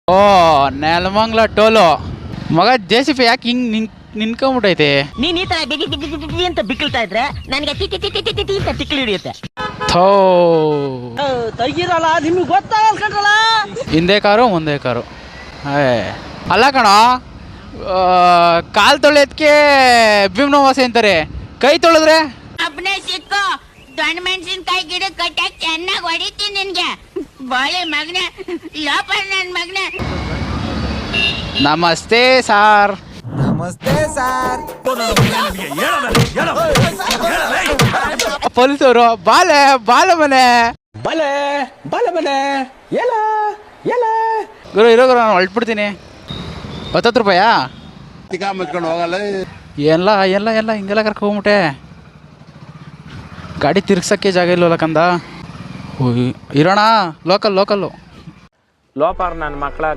ಓ Nelamangala toll ಮಗ JCB ಯಾಕೆ ಹಿಂಗ್ ನಿನ್ಕೊಂಬಿಟ್ಟೈತೆ. ನೀನ್ ಈ ತರ ಬಿಗಿ ಅಂತ ಬಿಕ್ಕಳ್ತಾ ಇದ್ರೆ ನನಗೆ ಟಿ ಅಂತ ತಿಕ್ಲಿ ಹಿಡಿಯುತ್ತೆ. ಥೋ ತೆಗಿರಲ್ಲ ನಿಮ್ಗೆ ಗೊತ್ತಾಗಲ್ಲ. ಹಿಂದೆ ಕಾರು ಮುಂದೆ ಕಾರು. ಅಲ್ಲ ಕಣ, ಕಾಲು ತೊಳೆಯೋದಕ್ಕೆ ಭೀಮ್ನವಾಸೆ ಅಂತಾರೆ, ಕೈ ತೊಳೆದ್ರೆ ಅಪ್ಪನೇ ಸಿಕ್ಕು ದೊಣ್ಣ ಮೆಣಸಿನ್ಕಾಯಿ ಗಿಡ ಕಟ್ಟಾಕ್ ಚೆನ್ನಾಗಿ ಹೊಡಿತೀನಿ ನಿನ್ಗೆ. ಬಾಳೆ ಮಗನೆ ಲೋಪ ನನ್ ಮಗನೆ. ನಮಸ್ತೆ ಸಾರ್. ನಮಸ್ತೆ ಸರ್. ಪೊಲೀಸವರು ಬಾಲೆ ಮನೆ ಗುರು ಇರೋ ಗುರು, ನಾನು ಹೊಲ್ಟ್ಬಿಡ್ತೀನಿ. 10 ರೂಪಾಯಾ? ಎಲ್ಲ ಹಿಂಗೆಲ್ಲ ಕರ್ಕೊಂಬಿಟ್ಟೆ. ಗಾಡಿ ತಿರ್ಗ್ಸಕ್ಕೆ ಜಾಗ ಇಲ್ವಲ್ಲ ಕಂದ. ಇರೋಣ ಲೋಕಲ್ಲು ಲೋಪಾರ್ ನನ್ನ ಮಕ್ಕಳ